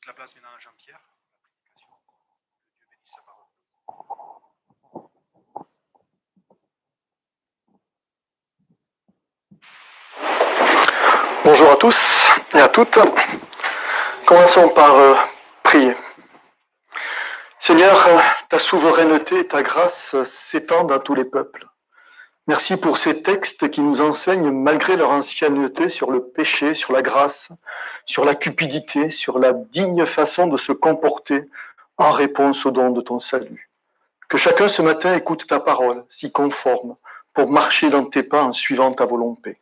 toute la place maintenant à Jean-Pierre. Que Dieu bénisse sa parole. Bonjour à tous et à toutes. Commençons par prier. Seigneur, ta souveraineté et ta grâce s'étendent à tous les peuples. Merci pour ces textes qui nous enseignent, malgré leur ancienneté, sur le péché, sur la grâce, sur la cupidité, sur la digne façon de se comporter en réponse au don de ton salut. Que chacun ce matin écoute ta parole, s'y conforme, pour marcher dans tes pas en suivant ta volonté.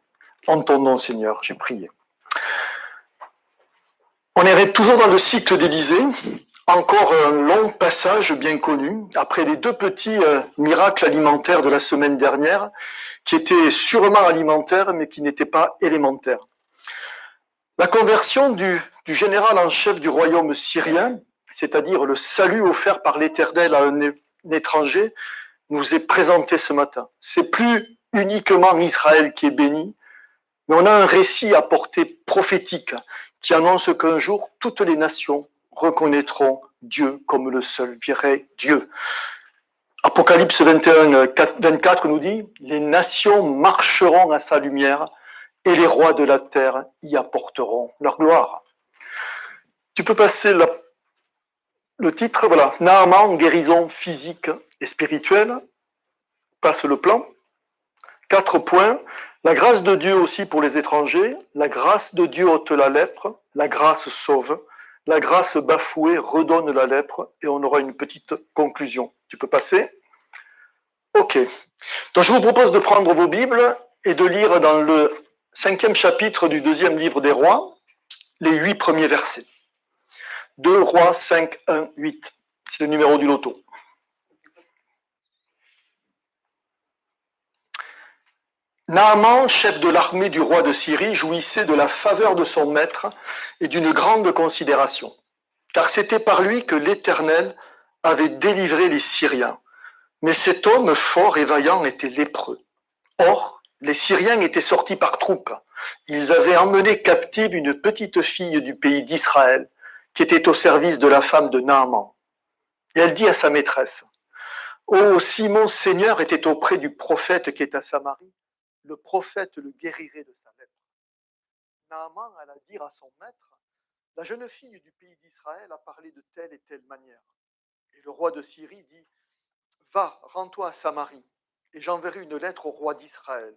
En ton nom, Seigneur, j'ai prié. On est toujours dans le cycle d'Élysée, encore un long passage bien connu, après les deux petits miracles alimentaires de la semaine dernière, qui étaient sûrement alimentaires, mais qui n'étaient pas élémentaires. La conversion du général en chef du royaume syrien, c'est-à-dire le salut offert par l'Éternel à un étranger, nous est présenté ce matin. C'est plus uniquement Israël qui est béni, mais on a un récit à portée prophétique qui annonce qu'un jour, toutes les nations reconnaîtront Dieu comme le seul vrai Dieu. Apocalypse 21, 24 nous dit « Les nations marcheront à sa lumière et les rois de la terre y apporteront leur gloire. » Tu peux passer le titre, voilà, Naaman, guérison physique et spirituelle. Passe le plan. 4 points. La grâce de Dieu aussi pour les étrangers. La grâce de Dieu ôte la lèpre. La grâce sauve. La grâce bafouée redonne la lèpre. Et on aura une petite conclusion. Tu peux passer? Ok. Donc je vous propose de prendre vos Bibles et de lire dans le 5e chapitre du 2e livre des Rois, les 8 premiers versets. 2 Rois 5, 1, 8. C'est le numéro du loto. Naaman, chef de l'armée du roi de Syrie, jouissait de la faveur de son maître et d'une grande considération, car c'était par lui que l'Éternel avait délivré les Syriens. Mais cet homme fort et vaillant était lépreux. Or, les Syriens étaient sortis par troupes. Ils avaient emmené captive une petite fille du pays d'Israël, qui était au service de la femme de Naaman. Et elle dit à sa maîtresse, « Oh, si mon Seigneur était auprès du prophète qui est à Samarie, le prophète le guérirait de sa lèpre. » Naaman alla dire à son maître, « La jeune fille du pays d'Israël a parlé de telle et telle manière. » Et le roi de Syrie dit, « Va, rends-toi à Samarie, et j'enverrai une lettre au roi d'Israël. »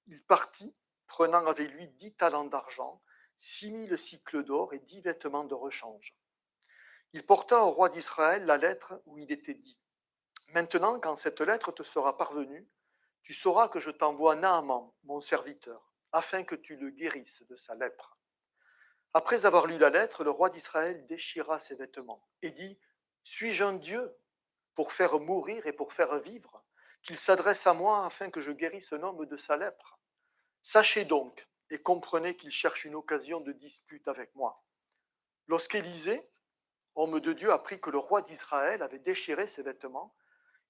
Il partit, prenant avec lui 10 talents d'argent, 6000 cycles d'or et 10 vêtements de rechange. Il porta au roi d'Israël la lettre où il était dit, « Maintenant, quand cette lettre te sera parvenue, tu sauras que je t'envoie Naaman, mon serviteur, afin que tu le guérisses de sa lèpre. » Après avoir lu la lettre, le roi d'Israël déchira ses vêtements et dit, « Suis-je un Dieu pour faire mourir et pour faire vivre, qu'il s'adresse à moi afin que je guérisse un homme de sa lèpre? Sachez donc et comprenez qu'il cherche une occasion de dispute avec moi. » Lorsqu'Élisée, homme de Dieu, apprit que le roi d'Israël avait déchiré ses vêtements,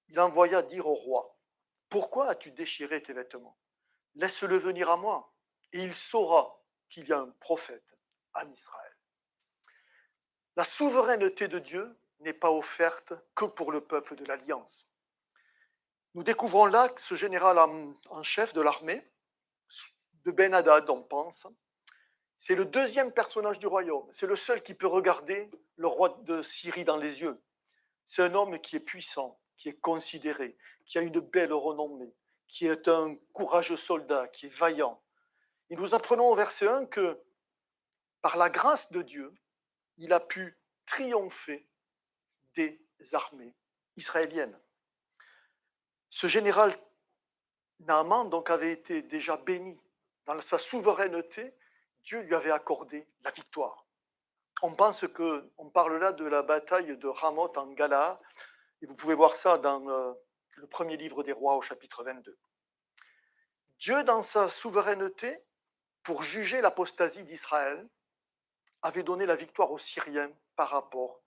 il envoya dire au roi, « Pourquoi as-tu déchiré tes vêtements? Laisse-le venir à moi, et il saura qu'il y a un prophète en Israël. » La souveraineté de Dieu n'est pas offerte que pour le peuple de l'Alliance. Nous découvrons là que ce général en chef de l'armée, de Ben-Hadad, on pense, c'est le deuxième personnage du royaume. C'est le seul qui peut regarder le roi de Syrie dans les yeux. C'est un homme qui est puissant, qui est considéré, qui a une belle renommée, qui est un courageux soldat, qui est vaillant. Et nous apprenons au verset 1 que, par la grâce de Dieu, il a pu triompher des armées israéliennes. Ce général Naaman donc avait été déjà béni. Dans sa souveraineté, Dieu lui avait accordé la victoire. On parle là de la bataille de Ramoth en Galaad, et vous pouvez voir ça dans le premier livre des Rois au chapitre 22. Dieu, dans sa souveraineté, pour juger l'apostasie d'Israël, avait donné la victoire aux Syriens par rapport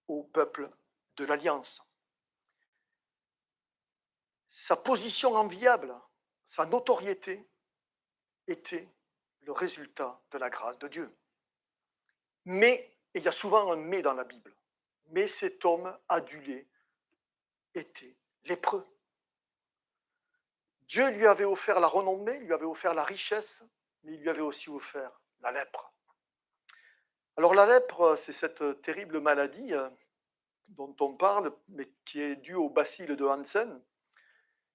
au peuple de l'Alliance. Sa position enviable, sa notoriété était le résultat de la grâce de Dieu. Mais, et il y a souvent un mais dans la Bible, mais cet homme adulé était lépreux. Dieu lui avait offert la renommée, lui avait offert la richesse, mais il lui avait aussi offert la lèpre. Alors la lèpre, c'est cette terrible maladie dont on parle, mais qui est due au bacille de Hansen,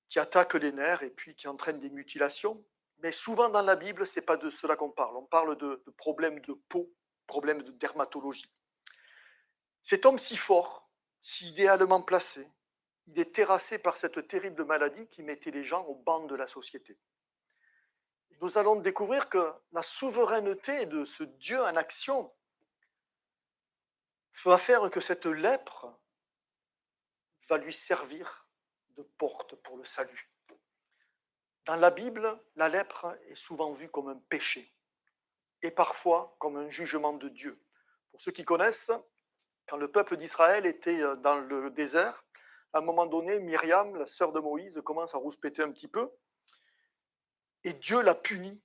qui attaque les nerfs et puis qui entraîne des mutilations. Mais souvent dans la Bible, ce n'est pas de cela qu'on parle. On parle de problèmes de peau, problèmes de dermatologie. Cet homme si fort, si idéalement placé, il est terrassé par cette terrible maladie qui mettait les gens au banc de la société. Et nous allons découvrir que la souveraineté de ce Dieu en action va faire que cette lèpre va lui servir de porte pour le salut. Dans la Bible, la lèpre est souvent vue comme un péché et parfois comme un jugement de Dieu. Pour ceux qui connaissent, quand le peuple d'Israël était dans le désert, à un moment donné, Myriam, la sœur de Moïse, commence à rouspéter un petit peu et Dieu la punit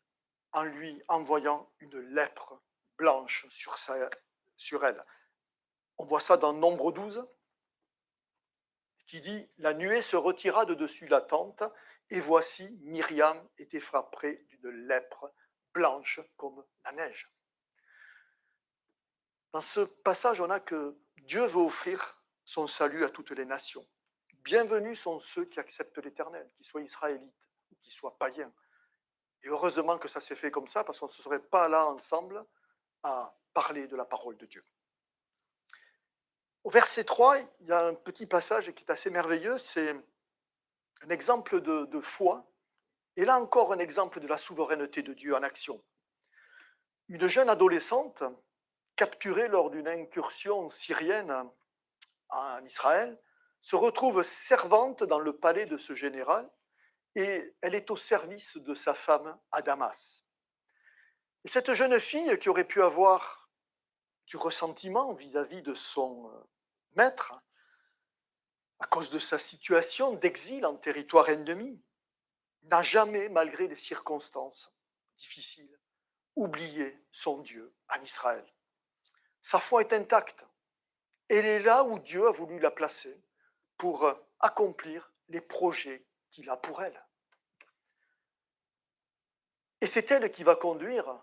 en lui envoyant une lèpre blanche sur elle. On voit ça dans Nombre 12, qui dit « La nuée se retira de dessus la tente, et voici, Myriam était frappée d'une lèpre blanche comme la neige. » Dans ce passage, on a que Dieu veut offrir son salut à toutes les nations. Bienvenus sont ceux qui acceptent l'Éternel, qu'ils soient israélites ou qu'ils soient païens. Et heureusement que ça s'est fait comme ça, parce qu'on ne serait pas là ensemble à parler de la parole de Dieu. Au verset 3, il y a un petit passage qui est assez merveilleux, c'est un exemple de foi, et là encore un exemple de la souveraineté de Dieu en action. Une jeune adolescente, capturée lors d'une incursion syrienne en Israël, se retrouve servante dans le palais de ce général, et elle est au service de sa femme à Damas. Et cette jeune fille qui aurait pu avoir du ressentiment vis-à-vis de son maître, à cause de sa situation d'exil en territoire ennemi, n'a jamais, malgré les circonstances difficiles, oublié son Dieu en Israël. Sa foi est intacte. Elle est là où Dieu a voulu la placer pour accomplir les projets qu'il a pour elle. Et c'est elle qui va conduire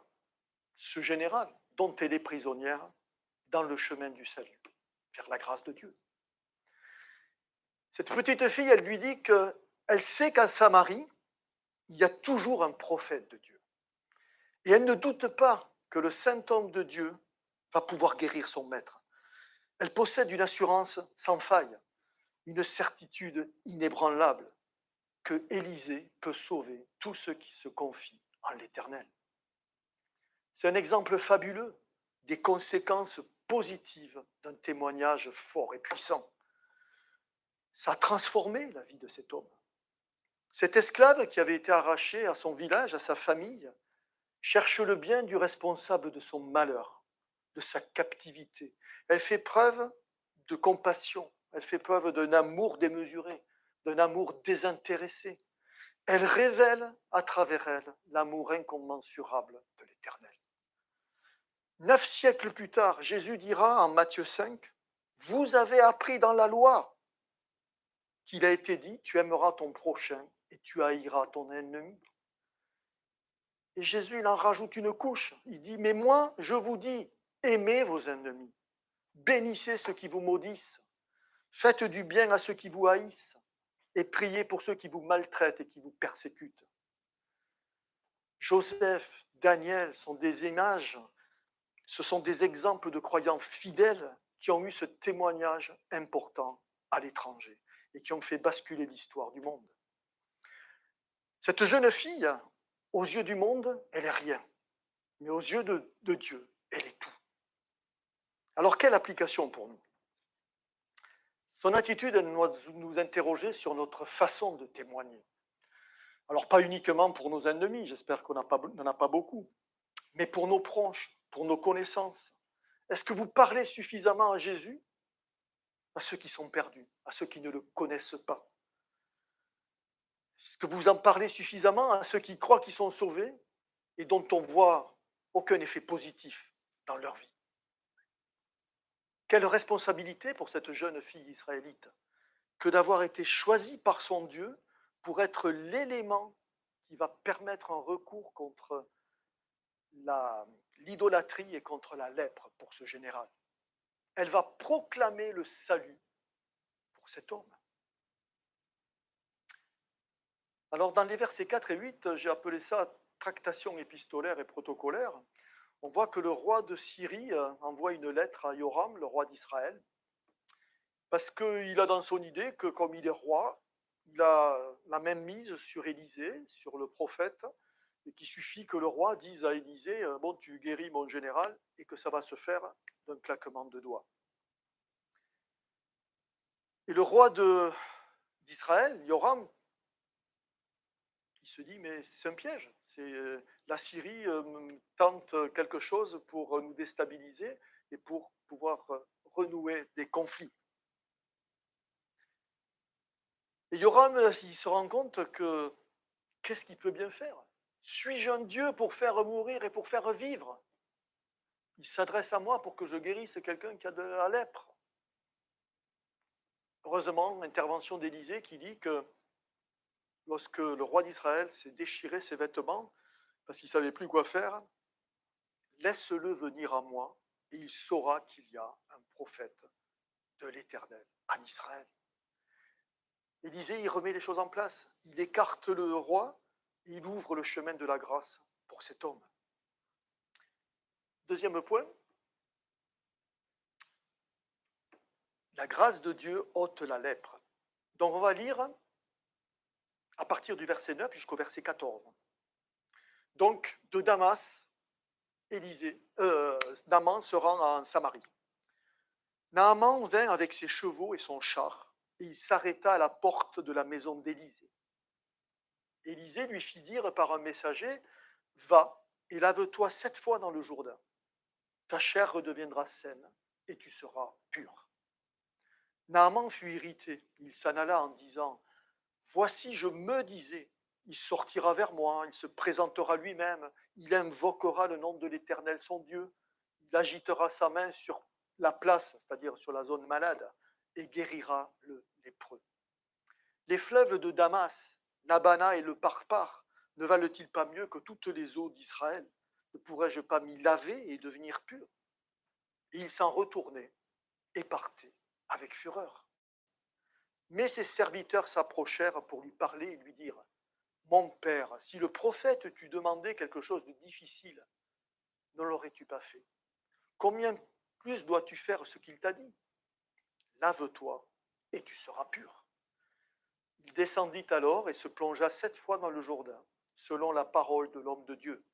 ce général, dont elle est prisonnière, dans le chemin du salut, vers la grâce de Dieu. Cette petite fille, elle lui dit qu'elle sait qu'en Samarie, il y a toujours un prophète de Dieu. Et elle ne doute pas que le saint homme de Dieu va pouvoir guérir son maître. Elle possède une assurance sans faille, une certitude inébranlable que Élisée peut sauver tous ceux qui se confient en l'Éternel. C'est un exemple fabuleux des conséquences positives d'un témoignage fort et puissant. Ça a transformé la vie de cet homme. Cet esclave qui avait été arraché à son village, à sa famille, cherche le bien du responsable de son malheur, de sa captivité. Elle fait preuve de compassion, elle fait preuve d'un amour démesuré, d'un amour désintéressé. Elle révèle à travers elle l'amour incommensurable de l'Éternel. 9 siècles plus tard, Jésus dira en Matthieu 5, « Vous avez appris dans la loi qu'il a été dit, tu aimeras ton prochain et tu haïras ton ennemi. » Et Jésus, il en rajoute une couche. Il dit, « Mais moi, je vous dis, aimez vos ennemis, bénissez ceux qui vous maudissent, faites du bien à ceux qui vous haïssent et priez pour ceux qui vous maltraitent et qui vous persécutent. » Joseph, Daniel sont des images, ce sont des exemples de croyants fidèles qui ont eu ce témoignage important à l'étranger et qui ont fait basculer l'histoire du monde. Cette jeune fille, aux yeux du monde, elle est rien, mais aux yeux de Dieu, elle est tout. Alors, quelle application pour nous? Son attitude, elle doit nous interroger sur notre façon de témoigner. Alors, pas uniquement pour nos ennemis, j'espère qu'on n'en a pas beaucoup, mais pour nos proches, pour nos connaissances. Est-ce que vous parlez suffisamment à Jésus, à ceux qui sont perdus, à ceux qui ne le connaissent pas? Est-ce que vous en parlez suffisamment à ceux qui croient qu'ils sont sauvés et dont on voit aucun effet positif dans leur vie? Quelle responsabilité pour cette jeune fille israélite que d'avoir été choisie par son Dieu pour être l'élément qui va permettre un recours contre l'idolâtrie et contre la lèpre pour ce général. Elle va proclamer le salut pour cet homme. Alors dans les versets 4 et 8, j'ai appelé ça tractation épistolaire et protocolaire. On voit que le roi de Syrie envoie une lettre à Joram, le roi d'Israël, parce qu'il a dans son idée que comme il est roi, il a la même mise sur Élisée, sur le prophète, et qu'il suffit que le roi dise à Élisée, bon, tu guéris mon général, et que ça va se faire d'un claquement de doigts. Et le roi d'Israël, Joram, il se dit, mais c'est un piège. La Syrie tente quelque chose pour nous déstabiliser et pour pouvoir renouer des conflits. Et Joram, il se rend compte que qu'est-ce qu'il peut bien faire? Suis-je un Dieu pour faire mourir et pour faire vivre? Il s'adresse à moi pour que je guérisse quelqu'un qui a de la lèpre. Heureusement, intervention d'Élisée qui dit que lorsque le roi d'Israël s'est déchiré ses vêtements, parce qu'il ne savait plus quoi faire, laisse-le venir à moi, et il saura qu'il y a un prophète de l'Éternel en Israël. Élisée, il remet les choses en place. Il écarte le roi, et il ouvre le chemin de la grâce pour cet homme. Deuxième point, la grâce de Dieu ôte la lèpre. Donc on va lire à partir du verset 9 jusqu'au verset 14. Donc de Damas, Naaman se rend en Samarie. Naaman vint avec ses chevaux et son char, et il s'arrêta à la porte de la maison d'Élisée. Élisée lui fit dire par un messager, va et lave-toi 7 fois dans le Jourdain. Ta chair redeviendra saine et tu seras pur. Naaman fut irrité. Il s'en alla en disant, voici, je me disais, il sortira vers moi, il se présentera lui-même, il invoquera le nom de l'Éternel son Dieu, il agitera sa main sur la place, c'est-à-dire sur la zone malade, et guérira le lépreux. Les fleuves de Damas, Nabana et le Parpar, ne valent-ils pas mieux que toutes les eaux d'Israël? Ne pourrais-je pas m'y laver et devenir pur? Et il s'en retournait et partait avec fureur. Mais ses serviteurs s'approchèrent pour lui parler et lui dirent, mon père, si le prophète t'eût demandé quelque chose de difficile, ne l'aurais-tu pas fait? Combien plus dois-tu faire ce qu'il t'a dit? Lave-toi et tu seras pur. Il descendit alors et se plongea 7 fois dans le Jourdain, selon la parole de l'homme de Dieu.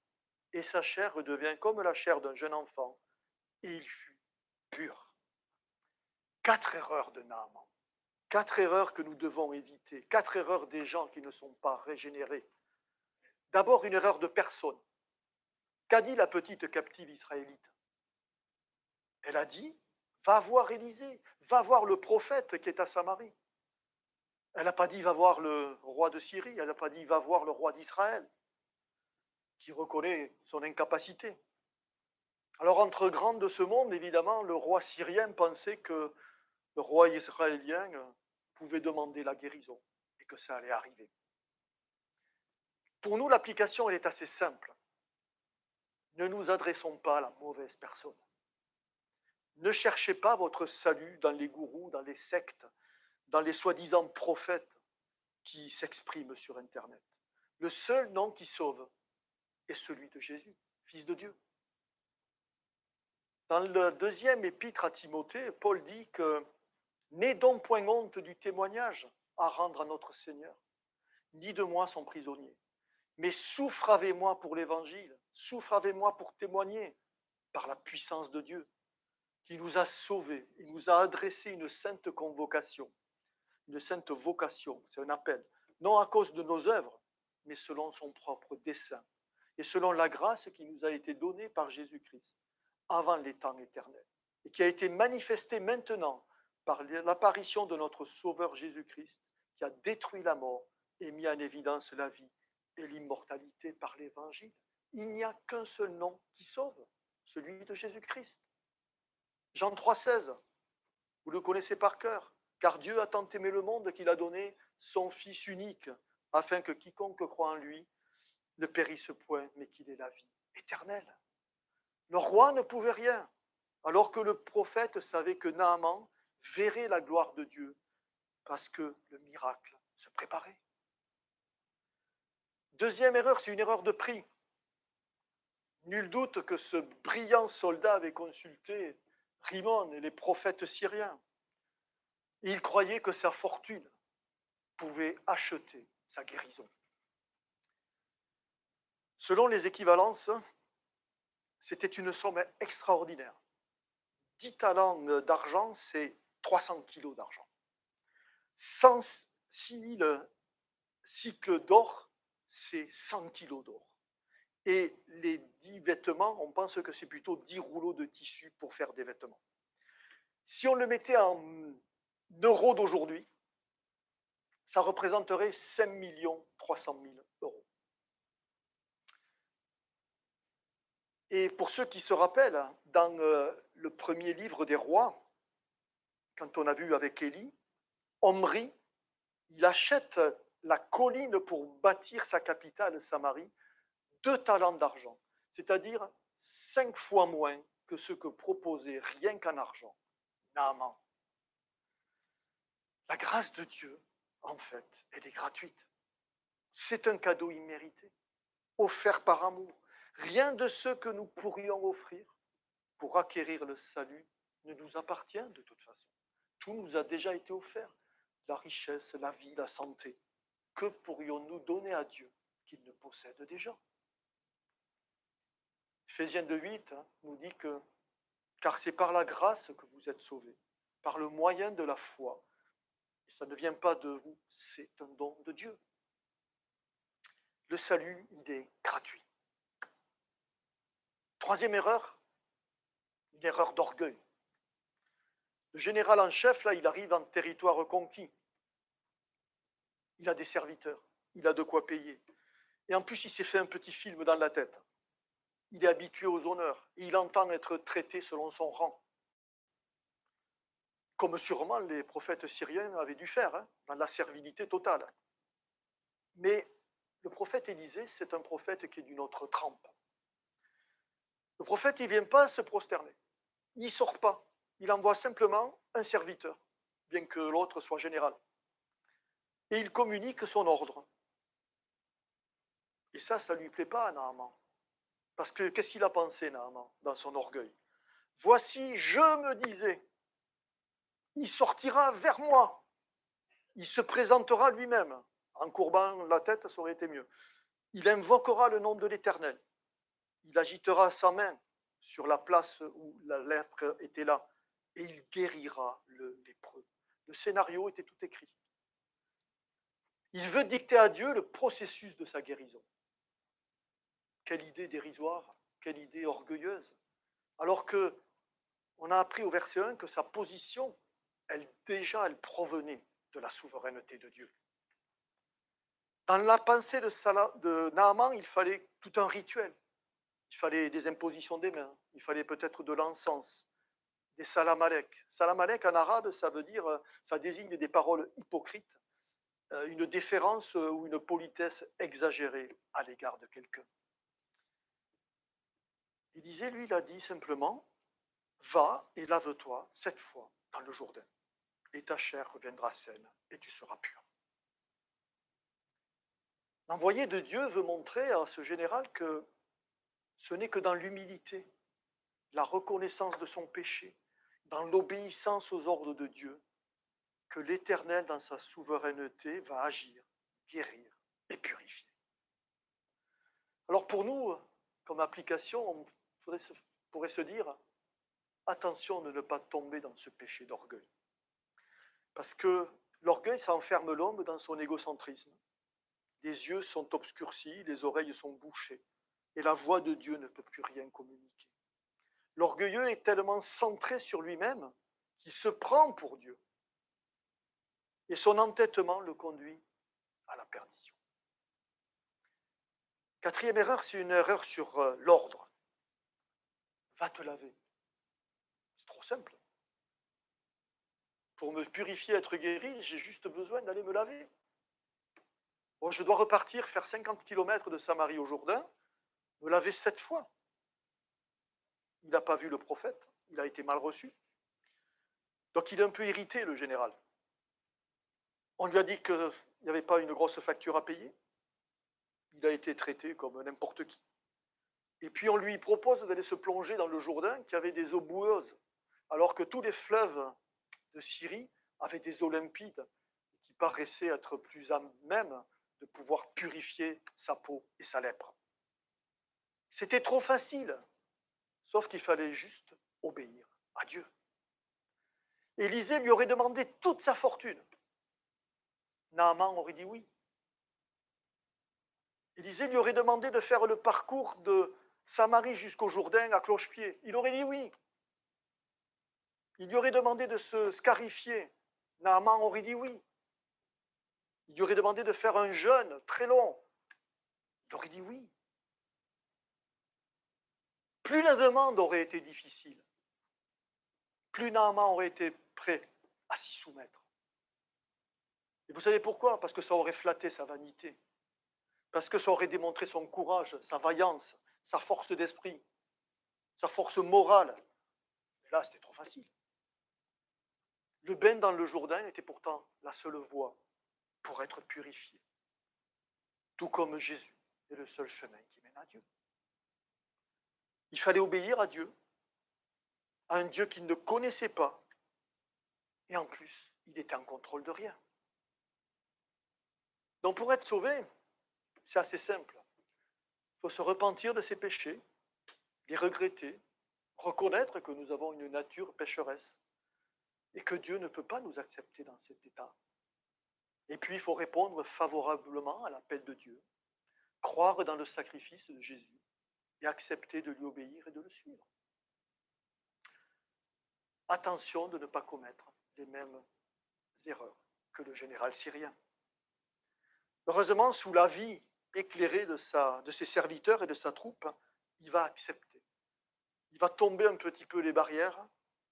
Et sa chair redevint comme la chair d'un jeune enfant, et il fut pur. 4 erreurs de Naaman. 4 erreurs que nous devons éviter. 4 erreurs des gens qui ne sont pas régénérés. D'abord, une erreur de personne. Qu'a dit la petite captive israélite? Elle a dit, va voir Élisée, va voir le prophète qui est à Samarie. Elle n'a pas dit, va voir le roi de Syrie, elle n'a pas dit, va voir le roi d'Israël, qui reconnaît son incapacité. Alors, entre grands de ce monde, évidemment, le roi syrien pensait que le roi israélien pouvait demander la guérison et que ça allait arriver. Pour nous, l'application, elle est assez simple. Ne nous adressons pas à la mauvaise personne. Ne cherchez pas votre salut dans les gourous, dans les sectes, dans les soi-disant prophètes qui s'expriment sur Internet. Le seul nom qui sauve est celui de Jésus, Fils de Dieu. Dans le deuxième épître à Timothée, Paul dit que « N'aie donc point honte du témoignage à rendre à notre Seigneur, ni de moi son prisonnier, mais souffre avec moi pour l'Évangile, souffre avec moi pour témoigner par la puissance de Dieu, qui nous a sauvés, il nous a adressé une sainte convocation, une sainte vocation, c'est un appel, non à cause de nos œuvres, mais selon son propre dessein, et selon la grâce qui nous a été donnée par Jésus-Christ, avant les temps éternels, et qui a été manifestée maintenant par l'apparition de notre Sauveur Jésus-Christ, qui a détruit la mort et mis en évidence la vie et l'immortalité par l'Évangile. Il n'y a qu'un seul nom qui sauve, celui de Jésus-Christ. Jean 3,16, vous le connaissez par cœur. Car Dieu a tant aimé le monde qu'il a donné son Fils unique, afin que quiconque croit en lui ne périsse point, mais qu'il ait la vie éternelle. Le roi ne pouvait rien, alors que le prophète savait que Naaman verrait la gloire de Dieu, parce que le miracle se préparait. Deuxième erreur, c'est une erreur de prix. Nul doute que ce brillant soldat avait consulté Rimon et les prophètes syriens. Et il croyait que sa fortune pouvait acheter sa guérison. Selon les équivalences, c'était une somme extraordinaire. 10 talents d'argent, c'est 300 kilos d'argent. 6 000 cycles d'or, c'est 100 kilos d'or. Et les 10 vêtements, on pense que c'est plutôt 10 rouleaux de tissu pour faire des vêtements. Si on le mettait en euros d'aujourd'hui, ça représenterait 5 300 000 euros. Et pour ceux qui se rappellent, dans le premier livre des rois, quand on a vu avec Élie, Omri, il achète la colline pour bâtir sa capitale, Samarie, 2 talents d'argent, c'est-à-dire 5 fois moins que ce que proposait rien qu'en argent Naaman. La grâce de Dieu, en fait, elle est gratuite. C'est un cadeau immérité, offert par amour. Rien de ce que nous pourrions offrir pour acquérir le salut ne nous appartient de toute façon. Tout nous a déjà été offert. La richesse, la vie, la santé. Que pourrions-nous donner à Dieu qu'il ne possède déjà? Ephésiens 2,8 nous dit que car c'est par la grâce que vous êtes sauvés, par le moyen de la foi. Et ça ne vient pas de vous, c'est un don de Dieu. Le salut, il est gratuit. Troisième erreur, une erreur d'orgueil. Le général en chef, là, il arrive en territoire conquis. Il a des serviteurs, il a de quoi payer. Et en plus, il s'est fait un petit film dans la tête. Il est habitué aux honneurs et il entend être traité selon son rang. Comme sûrement les prophètes syriens avaient dû faire, dans la servilité totale. Mais le prophète Élisée, c'est un prophète qui est d'une autre trempe. Le prophète, il ne vient pas se prosterner. Il ne sort pas. Il envoie simplement un serviteur, bien que l'autre soit général. Et il communique son ordre. Et ça ne lui plaît pas à Naaman. Parce que qu'est-ce qu'il a pensé, Naaman, dans son orgueil? Voici, je me disais, il sortira vers moi. Il se présentera lui-même. En courbant la tête, ça aurait été mieux. Il invoquera le nom de l'Éternel. Il agitera sa main sur la place où la lèpre était là. Et il guérira le lépreux. Le scénario était tout écrit. Il veut dicter à Dieu le processus de sa guérison. Quelle idée dérisoire, quelle idée orgueilleuse. Alors que on a appris au verset 1 que sa position, elle provenait de la souveraineté de Dieu. Dans la pensée de Naaman, il fallait tout un rituel. Il fallait des impositions des mains, il fallait peut-être de l'encens, des salam alek. Salam alek en arabe, ça veut dire, ça désigne des paroles hypocrites, une déférence ou une politesse exagérée à l'égard de quelqu'un. Élisée, lui, il a dit simplement, va et lave-toi 7 fois dans le Jourdain, et ta chair reviendra saine, et tu seras pur. L'envoyé de Dieu veut montrer à ce général que ce n'est que dans l'humilité, la reconnaissance de son péché, dans l'obéissance aux ordres de Dieu, que l'Éternel, dans sa souveraineté, va agir, guérir et purifier. Alors pour nous, comme application, on pourrait se dire, attention de ne pas tomber dans ce péché d'orgueil. Parce que l'orgueil, ça enferme l'homme dans son égocentrisme. Les yeux sont obscurcis, les oreilles sont bouchées, et la voix de Dieu ne peut plus rien communiquer. L'orgueilleux est tellement centré sur lui-même qu'il se prend pour Dieu. Et son entêtement le conduit à la perdition. Quatrième erreur, c'est une erreur sur l'ordre. Va te laver. C'est trop toujours simple. Pour me purifier, être guéri, j'ai juste besoin d'aller me laver. Bon, je dois repartir, faire 50 km de Samarie au Jourdain, me laver 7 fois. Il n'a pas vu le prophète, il a été mal reçu. Donc il est un peu irrité, le général. On lui a dit qu'il n'y avait pas une grosse facture à payer. Il a été traité comme n'importe qui. Et puis on lui propose d'aller se plonger dans le Jourdain qui avait des eaux boueuses, alors que tous les fleuves de Syrie avaient des eaux limpides qui paraissaient être plus à même de pouvoir purifier sa peau et sa lèpre. C'était trop facile, sauf qu'il fallait juste obéir à Dieu. Élisée lui aurait demandé toute sa fortune. Naaman aurait dit oui. Élisée lui aurait demandé de faire le parcours de Samarie jusqu'au Jourdain à cloche-pied. Il aurait dit oui. Il lui aurait demandé de se scarifier. Naaman aurait dit oui. Il lui aurait demandé de faire un jeûne très long. Il aurait dit oui. Plus la demande aurait été difficile, plus Naaman aurait été prêt à s'y soumettre. Et vous savez pourquoi? Parce que ça aurait flatté sa vanité. Parce que ça aurait démontré son courage, sa vaillance, sa force d'esprit, sa force morale. Mais là, c'était trop facile. Le bain dans le Jourdain était pourtant la seule voie pour être purifié. Tout comme Jésus est le seul chemin qui mène à Dieu. Il fallait obéir à Dieu, à un Dieu qu'il ne connaissait pas, et en plus, il était en contrôle de rien. Donc pour être sauvé, c'est assez simple. Il faut se repentir de ses péchés, les regretter, reconnaître que nous avons une nature pécheresse et que Dieu ne peut pas nous accepter dans cet état. Et puis il faut répondre favorablement à l'appel de Dieu, croire dans le sacrifice de Jésus et accepter de lui obéir et de le suivre. Attention de ne pas commettre les mêmes erreurs que le général syrien. Heureusement, sous l'avis éclairé de ses serviteurs et de sa troupe, il va accepter. Il va tomber un petit peu les barrières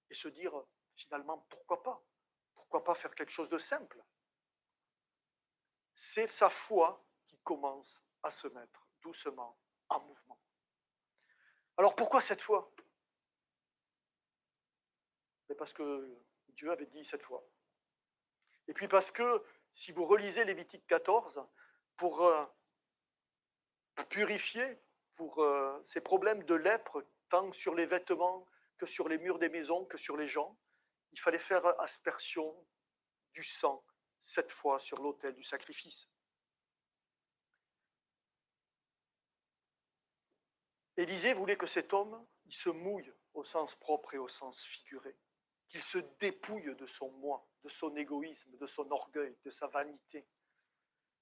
et se dire, finalement, pourquoi pas? Pourquoi pas faire quelque chose de simple? C'est sa foi qui commence à se mettre doucement en mouvement. Alors pourquoi cette foi? C'est parce que Dieu avait dit cette fois. Et puis parce que, si vous relisez Lévitique 14, pour purifier, pour ces problèmes de lèpre, tant sur les vêtements que sur les murs des maisons, que sur les gens, il fallait faire aspersion du sang 7 fois sur l'autel du sacrifice. Élisée voulait que cet homme, il se mouille au sens propre et au sens figuré, qu'il se dépouille de son moi, de son égoïsme, de son orgueil, de sa vanité,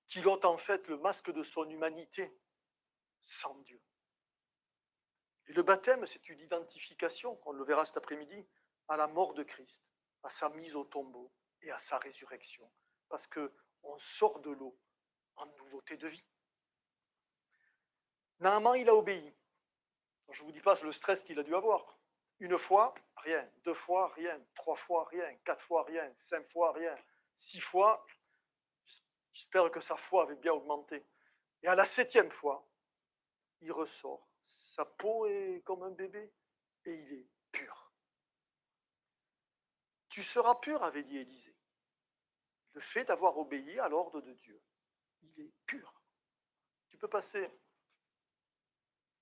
qu'il ôte en fait le masque de son humanité sans Dieu. Et le baptême, c'est une identification, on le verra cet après-midi, à la mort de Christ, à sa mise au tombeau et à sa résurrection, parce qu'on sort de l'eau en nouveauté de vie. Naaman, il a obéi. Je ne vous dis pas le stress qu'il a dû avoir. Une fois, rien. 2 fois, rien. 3 fois, rien. 4 fois, rien. 5 fois, rien. 6 fois, j'espère que sa foi avait bien augmenté. Et à la 7e fois, il ressort. Sa peau est comme un bébé et il est pur. Tu seras pur, avait dit Élisée. Le fait d'avoir obéi à l'ordre de Dieu, il est pur. Tu peux passer.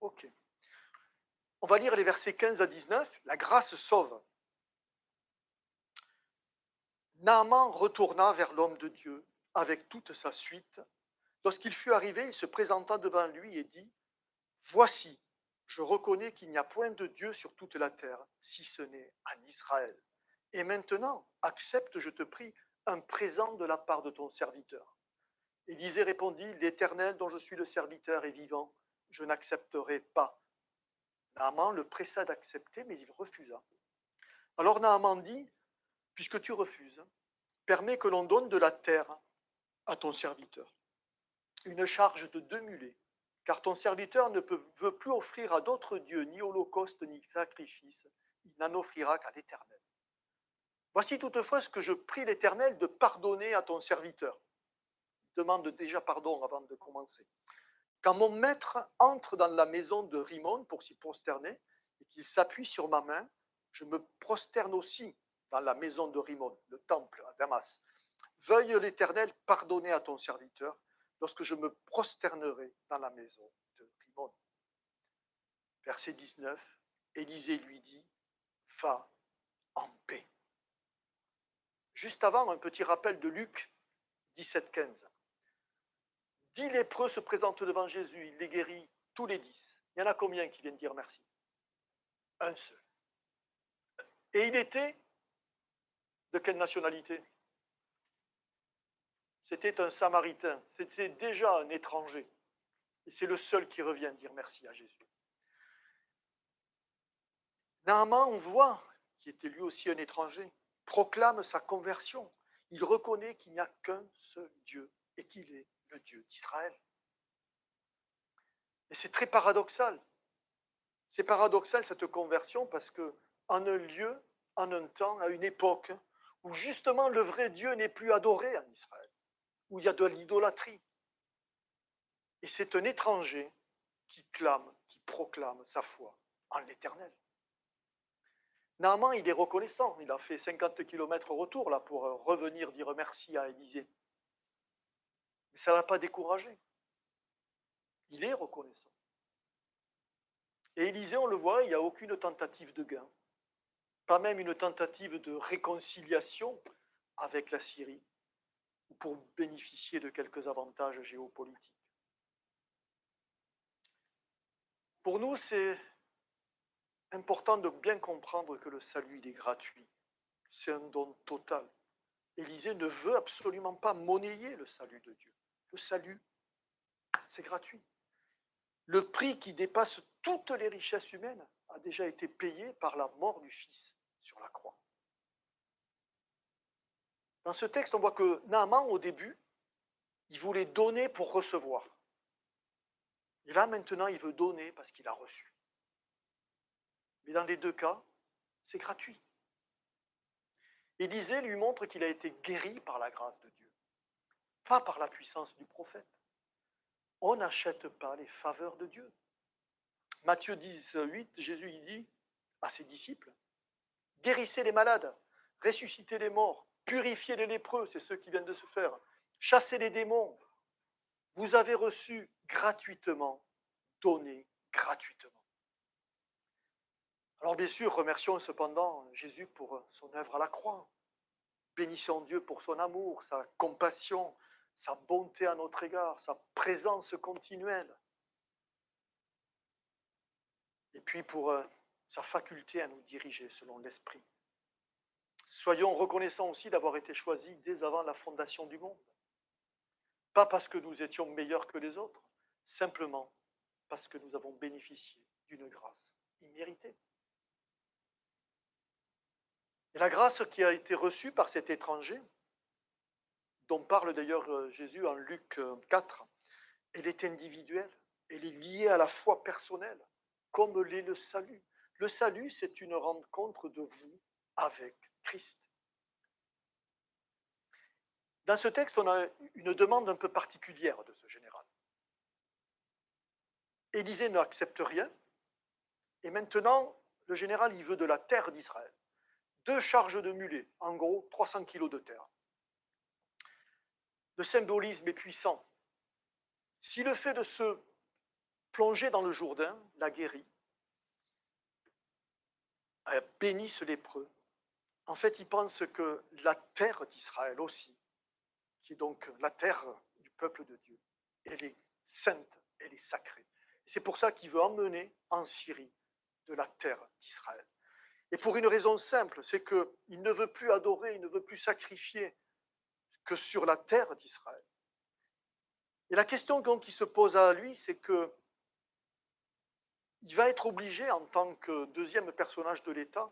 Ok. On va lire les versets 15 à 19. La grâce sauve. Naaman retourna vers l'homme de Dieu avec toute sa suite. Lorsqu'il fut arrivé, il se présenta devant lui et dit, « Voici, je reconnais qu'il n'y a point de Dieu sur toute la terre, si ce n'est en Israël. Et maintenant, accepte, je te prie, un présent de la part de ton serviteur. » Élisée répondit, « L'Éternel dont je suis le serviteur est vivant, je n'accepterai pas. » Naaman le pressa d'accepter, mais il refusa. Alors Naaman dit, « Puisque tu refuses, permets que l'on donne de la terre à ton serviteur, une charge de 2 mulets, car ton serviteur ne veut plus offrir à d'autres dieux ni holocauste ni sacrifice. il n'en offrira qu'à l'Éternel. Voici toutefois ce que je prie l'Éternel de pardonner à ton serviteur. Il demande déjà pardon avant de commencer. Quand mon maître entre dans la maison de Rimon pour s'y prosterner et qu'il s'appuie sur ma main, je me prosterne aussi dans la maison de Rimon, le temple à Damas. Veuille l'Éternel pardonner à ton serviteur lorsque je me prosternerai dans la maison de Rimon. Verset 19, Élisée lui dit, va en paix. Juste avant, un petit rappel de Luc 17, 15. 10 lépreux se présentent devant Jésus, il les guérit tous les 10. Il y en a combien qui viennent dire merci? Un seul. Et il était de quelle nationalité? C'était un Samaritain, c'était déjà un étranger. Et c'est le seul qui revient dire merci à Jésus. Naaman, on voit, qui était lui aussi un étranger, proclame sa conversion. Il reconnaît qu'il n'y a qu'un seul Dieu et qu'il est le Dieu d'Israël. Et c'est très paradoxal. C'est paradoxal cette conversion parce que en un lieu, en un temps, à une époque où justement le vrai Dieu n'est plus adoré en Israël, où il y a de l'idolâtrie. Et c'est un étranger qui clame, qui proclame sa foi en l'Éternel. Naaman, il est reconnaissant. Il a fait 50 km retour là, pour revenir dire merci à Élisée. Mais ça ne l'a pas découragé. Il est reconnaissant. Et Élisée, on le voit, il n'y a aucune tentative de gain. Pas même une tentative de réconciliation avec la Syrie, ou pour bénéficier de quelques avantages géopolitiques. Pour nous, c'est important de bien comprendre que le salut, il est gratuit. C'est un don total. Élisée ne veut absolument pas monnayer le salut de Dieu. Le salut, c'est gratuit. Le prix qui dépasse toutes les richesses humaines a déjà été payé par la mort du Fils sur la croix. Dans ce texte, on voit que Naaman, au début, il voulait donner pour recevoir. Et là, maintenant, il veut donner parce qu'il a reçu. Mais dans les deux cas, c'est gratuit. Élisée lui montre qu'il a été guéri par la grâce de Dieu, pas par la puissance du prophète. On n'achète pas les faveurs de Dieu. Matthieu 18, Jésus il dit à ses disciples, guérissez les malades, ressuscitez les morts, purifiez les lépreux, c'est ceux qui viennent de se faire, chassez les démons. Vous avez reçu gratuitement, donné gratuitement. Alors bien sûr, remercions cependant Jésus pour son œuvre à la croix. Bénissons Dieu pour son amour, sa compassion, sa bonté à notre égard, sa présence continuelle. Et puis pour sa faculté à nous diriger selon l'Esprit. Soyons reconnaissants aussi d'avoir été choisis dès avant la fondation du monde. Pas parce que nous étions meilleurs que les autres, simplement parce que nous avons bénéficié d'une grâce imméritée. Et la grâce qui a été reçue par cet étranger, dont parle d'ailleurs Jésus en Luc 4, elle est individuelle, elle est liée à la foi personnelle, comme l'est le salut. Le salut, c'est une rencontre de vous avec Christ. Dans ce texte, on a une demande un peu particulière de ce général. Élisée n'accepte rien, et maintenant, le général, il veut de la terre d'Israël. 2 charges de mulets, en gros 300 kilos de terre. Le symbolisme est puissant. Si le fait de se plonger dans le Jourdain l'a guéri, bénit ce lépreux, en fait, il pense que la terre d'Israël aussi, qui est donc la terre du peuple de Dieu, elle est sainte, elle est sacrée. C'est pour ça qu'il veut emmener en Syrie de la terre d'Israël. Et pour une raison simple, c'est qu'il ne veut plus adorer, il ne veut plus sacrifier que sur la terre d'Israël. Et la question qui se pose à lui, c'est que il va être obligé, en tant que deuxième personnage de l'État,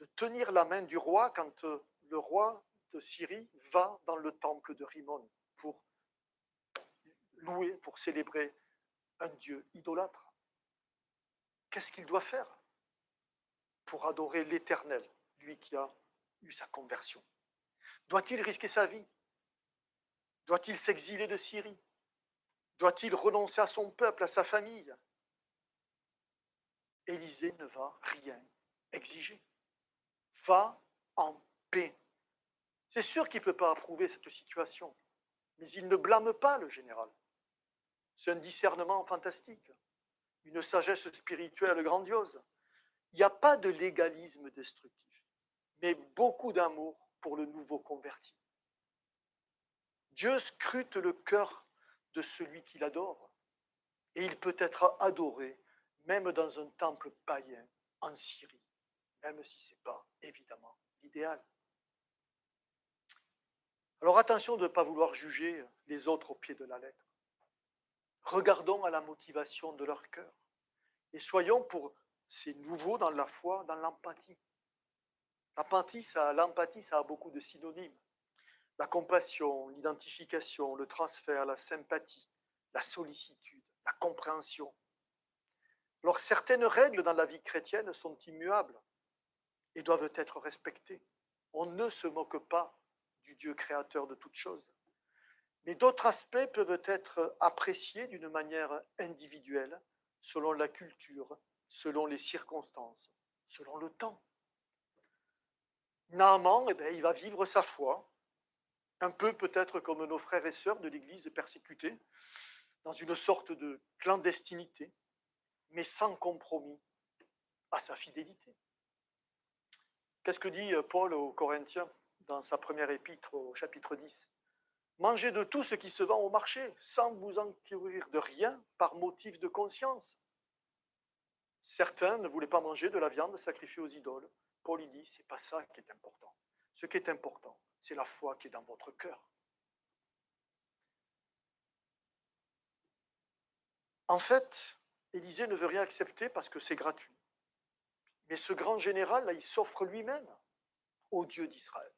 de tenir la main du roi quand le roi de Syrie va dans le temple de Rimon pour louer, pour célébrer un dieu idolâtre. Qu'est-ce qu'il doit faire? pour adorer l'Éternel, lui qui a eu sa conversion? Doit-il risquer sa vie? Doit-il s'exiler de Syrie? Doit-il renoncer à son peuple, à sa famille? Élisée ne va rien exiger. Va en paix. C'est sûr qu'il ne peut pas approuver cette situation, mais il ne blâme pas le général. C'est un discernement fantastique, une sagesse spirituelle grandiose. Il n'y a pas de légalisme destructif, mais beaucoup d'amour pour le nouveau converti. Dieu scrute le cœur de celui qu'il adore, et il peut être adoré même dans un temple païen en Syrie, même si ce n'est pas évidemment l'idéal. Alors attention de ne pas vouloir juger les autres au pied de la lettre. Regardons à la motivation de leur cœur et soyons pour ces nouveaux dans la foi, dans l'empathie. L'empathie, ça a beaucoup de synonymes. La compassion, l'identification, le transfert, la sympathie, la sollicitude, la compréhension. Alors certaines règles dans la vie chrétienne sont immuables et doivent être respectées. On ne se moque pas du Dieu créateur de toutes choses. Mais d'autres aspects peuvent être appréciés d'une manière individuelle, selon la culture, selon les circonstances, selon le temps. Naaman, il va vivre sa foi, un peu peut-être comme nos frères et sœurs de l'Église persécutés, dans une sorte de clandestinité, mais sans compromis à sa fidélité. Qu'est-ce que dit Paul aux Corinthiens dans sa première épître au chapitre 10 ? Mangez de tout ce qui se vend au marché, sans vous enquérir de rien par motif de conscience. Certains ne voulaient pas manger de la viande sacrifiée aux idoles. Paul dit, c'est pas ça qui est important. Ce qui est important, c'est la foi qui est dans votre cœur. En fait, Élisée ne veut rien accepter parce que c'est gratuit. Mais ce grand général, là, il s'offre lui-même au Dieu d'Israël.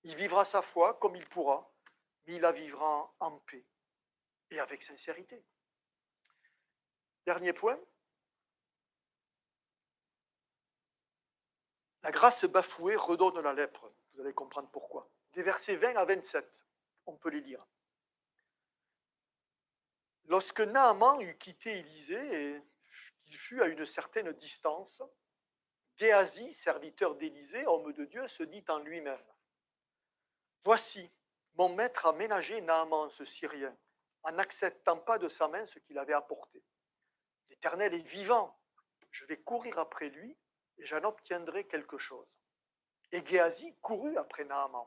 Il vivra sa foi comme il pourra, mais il la vivra en paix et avec sincérité. Dernier point. La grâce bafouée redonne la lèpre. Vous allez comprendre pourquoi. Des versets 20 à 27, on peut les lire. Lorsque Naaman eut quitté Élisée et qu'il fut à une certaine distance, Géasi, serviteur d'Élisée, homme de Dieu, se dit en lui-même, « Voici, mon maître a ménagé Naaman, ce Syrien, en n'acceptant pas de sa main ce qu'il avait apporté. L'Éternel est vivant, je vais courir après lui et j'en obtiendrai quelque chose. » Et Géasi courut après Naaman.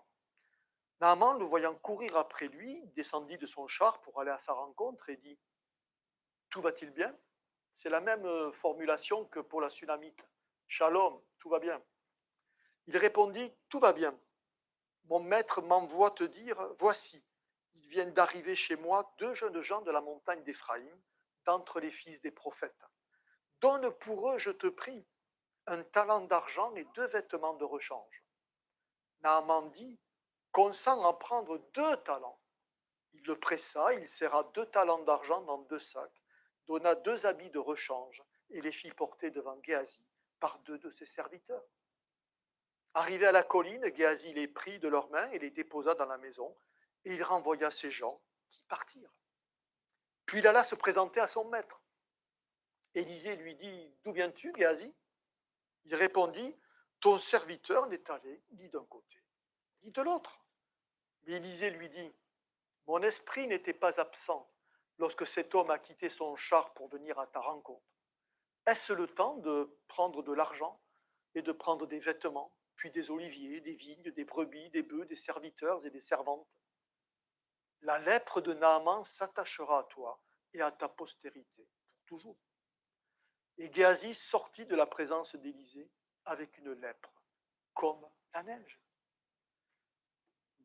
Naaman, le voyant courir après lui, descendit de son char pour aller à sa rencontre et dit, « Tout va-t-il bien ?» C'est la même formulation que pour la Sunamite. « Shalom, tout va bien. » Il répondit, « Tout va bien. Mon maître m'envoie te dire, voici, ils viennent d'arriver chez moi 2 jeunes gens de la montagne d'Éphraïm, d'entre les fils des prophètes. Donne pour eux, je te prie, un talent d'argent et 2 vêtements de rechange. » Naaman dit, consent en prendre 2 talents. Il le pressa, il serra 2 talents d'argent dans 2 sacs, donna 2 habits de rechange et les fit porter devant Géasi par 2 de ses serviteurs. Arrivé à la colline, Géasi les prit de leurs mains et les déposa dans la maison, et il renvoya ces gens qui partirent. Puis il alla se présenter à son maître. Élisée lui dit, « D'où viens-tu, Géasi ?» Il répondit, « Ton serviteur n'est allé ni d'un côté, ni de l'autre. » Mais Élisée lui dit, « Mon esprit n'était pas absent lorsque cet homme a quitté son char pour venir à ta rencontre. Est-ce le temps de prendre de l'argent et de prendre des vêtements, puis des oliviers, des vignes, des brebis, des bœufs, des serviteurs et des servantes? La lèpre de Naaman s'attachera à toi et à ta postérité pour toujours. » Et Géasi sortit de la présence d'Élisée avec une lèpre, comme la neige.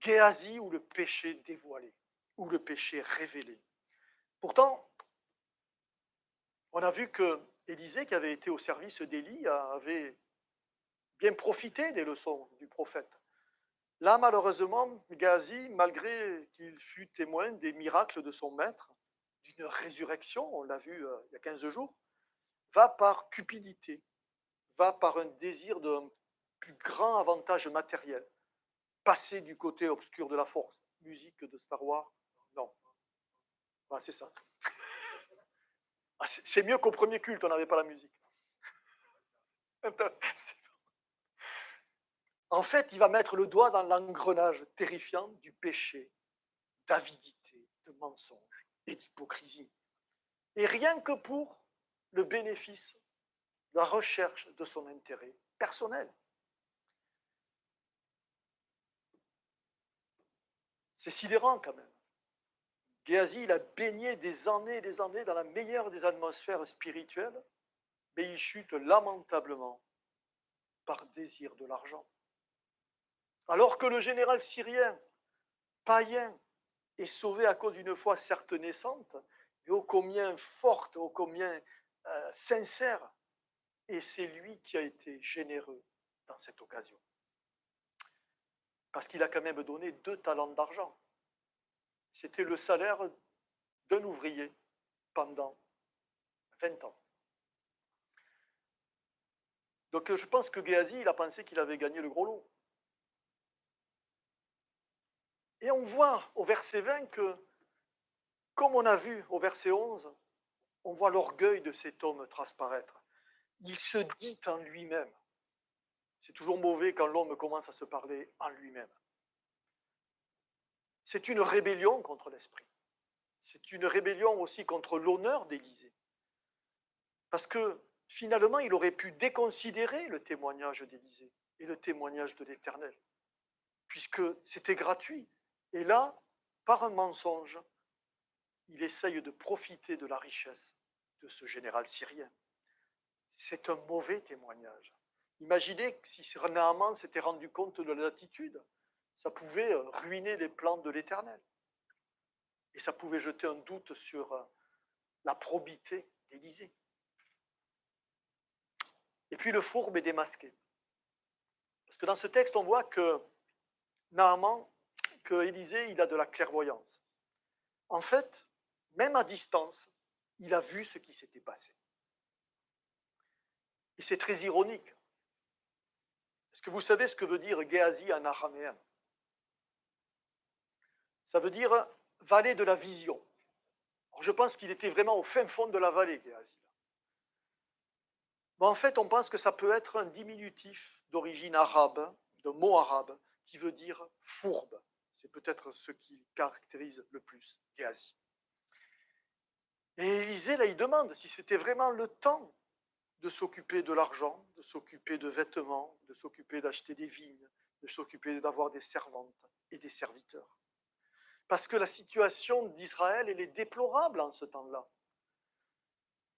Géasi ou le péché dévoilé, ou le péché révélé. Pourtant, on a vu que Élisée, qui avait été au service d'Élie, avait bien profité des leçons du prophète. Là, malheureusement, Géasi, malgré qu'il fût témoin des miracles de son maître, d'une résurrection, on l'a vu il y a 15 jours, va par cupidité, va par un désir d'un plus grand avantage matériel, passer du côté obscur de la force. Musique de Star Wars, non. Ah, c'est ça. Ah, c'est mieux qu'au premier culte, on n'avait pas la musique. En fait, il va mettre le doigt dans l'engrenage terrifiant du péché, d'avidité, de mensonge et d'hypocrisie. Et rien que pour le bénéfice, la recherche de son intérêt personnel. C'est sidérant quand même. Géasi, il a baigné des années et des années dans la meilleure des atmosphères spirituelles, mais il chute lamentablement par désir de l'argent. Alors que le général syrien, païen, est sauvé à cause d'une foi certes naissante, mais ô combien forte, ô combien sincère, et c'est lui qui a été généreux dans cette occasion. Parce qu'il a quand même donné 2 talents d'argent. C'était le salaire d'un ouvrier pendant 20 ans. Donc je pense que Géasi, il a pensé qu'il avait gagné le gros lot. Et on voit au verset 20 que, comme on a vu au verset 11, on voit l'orgueil de cet homme transparaître. Il se dit en lui-même. C'est toujours mauvais quand l'homme commence à se parler en lui-même. C'est une rébellion contre l'esprit. C'est une rébellion aussi contre l'honneur d'Élisée. Parce que finalement, il aurait pu déconsidérer le témoignage d'Élisée et le témoignage de l'Éternel, puisque c'était gratuit. Et là, par un mensonge, il essaye de profiter de la richesse de ce général syrien. C'est un mauvais témoignage. Imaginez si Naaman s'était rendu compte de l'attitude, ça pouvait ruiner les plans de l'Éternel. Et ça pouvait jeter un doute sur la probité d'Élisée. Et puis le fourbe est démasqué. Parce que dans ce texte, on voit que Naaman, que Élisée, il a de la clairvoyance. En fait, même à distance, il a vu ce qui s'était passé. Et c'est très ironique. Est-ce que vous savez ce que veut dire Géasi en araméen? Ça veut dire vallée de la vision. Alors, je pense qu'il était vraiment au fin fond de la vallée, Géasi. Mais en fait, on pense que ça peut être un diminutif d'origine arabe, de mot arabe, qui veut dire fourbe. C'est peut-être ce qui caractérise le plus Géasi. Et Élisée, là, il demande si c'était vraiment le temps de s'occuper de l'argent, de s'occuper de vêtements, de s'occuper d'acheter des vignes, de s'occuper d'avoir des servantes et des serviteurs. Parce que la situation d'Israël, elle est déplorable en ce temps-là.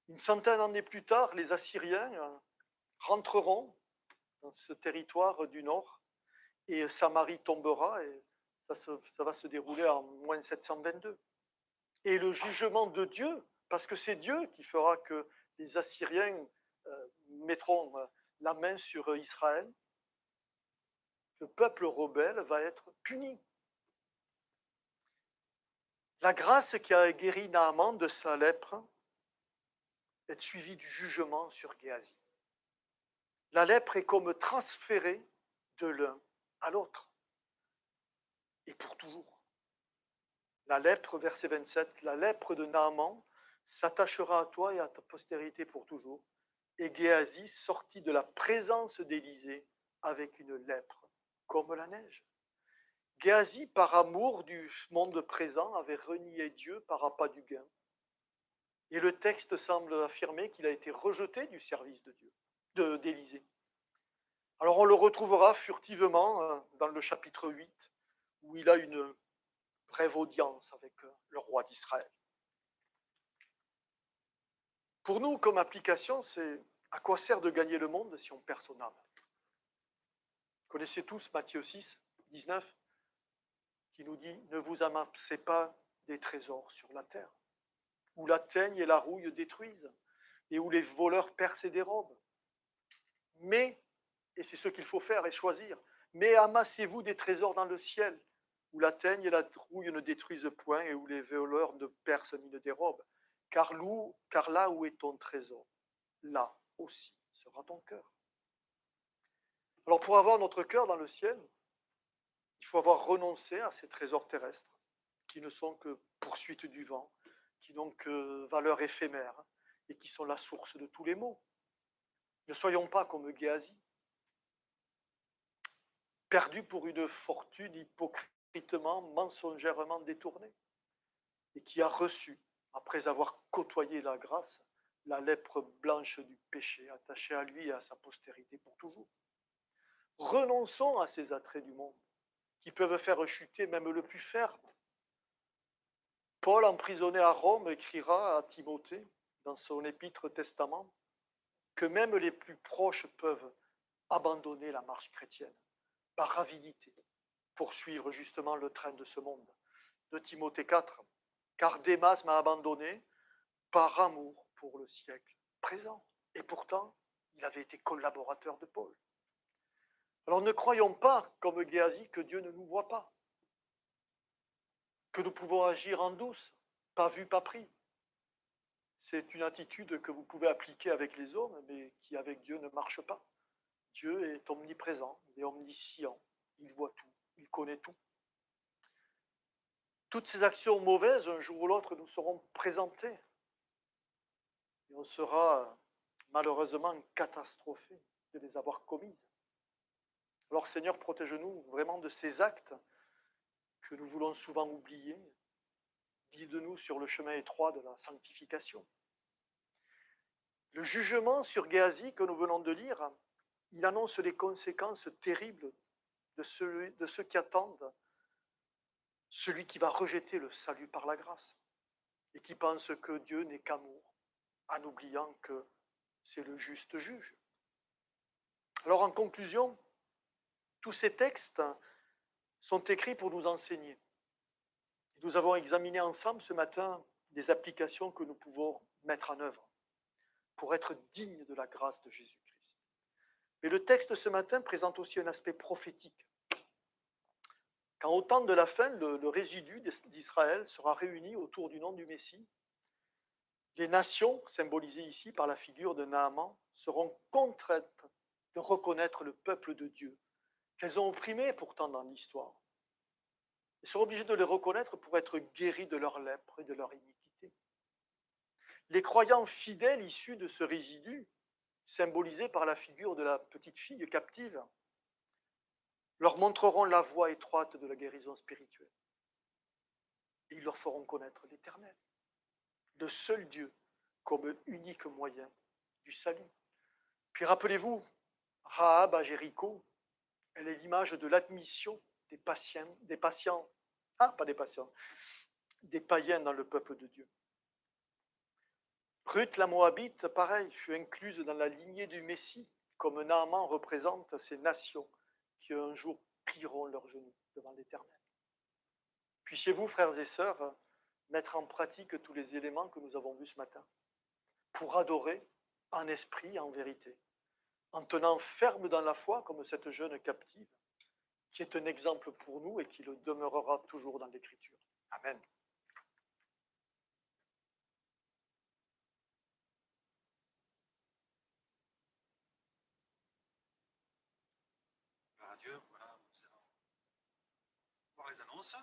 Une centaine d'années plus tard, les Assyriens rentreront dans ce territoire du nord et Samarie tombera et ça va se dérouler en moins 722. Et le jugement de Dieu, parce que c'est Dieu qui fera que les Assyriens mettront la main sur Israël, le peuple rebelle va être puni. La grâce qui a guéri Naaman de sa lèpre est suivie du jugement sur Géasi. La lèpre est comme transférée de l'un à l'autre, et pour toujours. La lèpre, verset 27, la lèpre de Naaman s'attachera à toi et à ta postérité pour toujours. Et Géasi sortit de la présence d'Élisée avec une lèpre comme la neige. Géasi, par amour du monde présent, avait renié Dieu par appât du gain. Et le texte semble affirmer qu'il a été rejeté du service de Dieu, d'Élisée. Alors on le retrouvera furtivement dans le chapitre 8, où il a une brève audience avec le roi d'Israël. Pour nous, comme application, c'est à quoi sert de gagner le monde si on perd son âme? Vous connaissez tous Matthieu 6, 19, qui nous dit « Ne vous amassez pas des trésors sur la terre, où la teigne et la rouille détruisent, et où les voleurs percent et dérobent. Mais, et c'est ce qu'il faut faire et choisir, mais amassez-vous des trésors dans le ciel, où la teigne et la rouille ne détruisent point, et où les voleurs ne percent ni ne dérobent. Car là où est ton trésor, là aussi sera ton cœur. » Alors pour avoir notre cœur dans le ciel, il faut avoir renoncé à ces trésors terrestres qui ne sont que poursuite du vent, qui n'ont que valeur éphémère et qui sont la source de tous les maux. Ne soyons pas comme Géasi, perdu pour une fortune hypocritement, mensongèrement détournée, et qui a reçu, après avoir côtoyé la grâce, la lèpre blanche du péché, attachée à lui et à sa postérité pour toujours. Renonçons à ces attraits du monde, qui peuvent faire chuter même le plus ferme. Paul, emprisonné à Rome, écrira à Timothée, dans son épître Testament, que même les plus proches peuvent abandonner la marche chrétienne, par avidité, pour suivre justement le train de ce monde. De Timothée 4, car Démas m'a abandonné par amour pour le siècle présent. Et pourtant, il avait été collaborateur de Paul. Alors ne croyons pas, comme Géasi, que Dieu ne nous voit pas, que nous pouvons agir en douce, pas vu, pas pris. C'est une attitude que vous pouvez appliquer avec les hommes, mais qui avec Dieu ne marche pas. Dieu est omniprésent, il est omniscient, il voit tout, il connaît tout. Toutes ces actions mauvaises, un jour ou l'autre, nous seront présentées. Et on sera malheureusement catastrophé de les avoir commises. Alors Seigneur, protège-nous vraiment de ces actes que nous voulons souvent oublier. Guide-nous sur le chemin étroit de la sanctification. Le jugement sur Géasi que nous venons de lire, il annonce les conséquences terribles de ceux qui attendent celui qui va rejeter le salut par la grâce et qui pense que Dieu n'est qu'amour, en oubliant que c'est le juste juge. Alors en conclusion, tous ces textes sont écrits pour nous enseigner. Nous avons examiné ensemble ce matin des applications que nous pouvons mettre en œuvre pour être dignes de la grâce de Jésus-Christ. Mais le texte ce matin présente aussi un aspect prophétique. Quand au temps de la fin, le résidu d'Israël sera réuni autour du nom du Messie, les nations, symbolisées ici par la figure de Naaman, seront contraintes de reconnaître le peuple de Dieu, qu'elles ont opprimé pourtant dans l'histoire. Elles seront obligées de les reconnaître pour être guéries de leur lèpre et de leur iniquité. Les croyants fidèles issus de ce résidu, symbolisés par la figure de la petite fille captive, leur montreront la voie étroite de la guérison spirituelle. Et ils leur feront connaître l'Éternel, le seul Dieu, comme unique moyen du salut. Puis rappelez-vous, Rahab à Jéricho, elle est l'image de l'admission des païens dans le peuple de Dieu. Ruth la Moabite, pareil, fut incluse dans la lignée du Messie, comme Naaman représente ces nations qui un jour plieront leurs genoux devant l'Éternel. Puissiez-vous, frères et sœurs, mettre en pratique tous les éléments que nous avons vus ce matin pour adorer en esprit et en vérité, en tenant ferme dans la foi comme cette jeune captive qui est un exemple pour nous et qui le demeurera toujours dans l'Écriture. Amen. Gloire à Dieu, voilà, nous allons voir les annonces.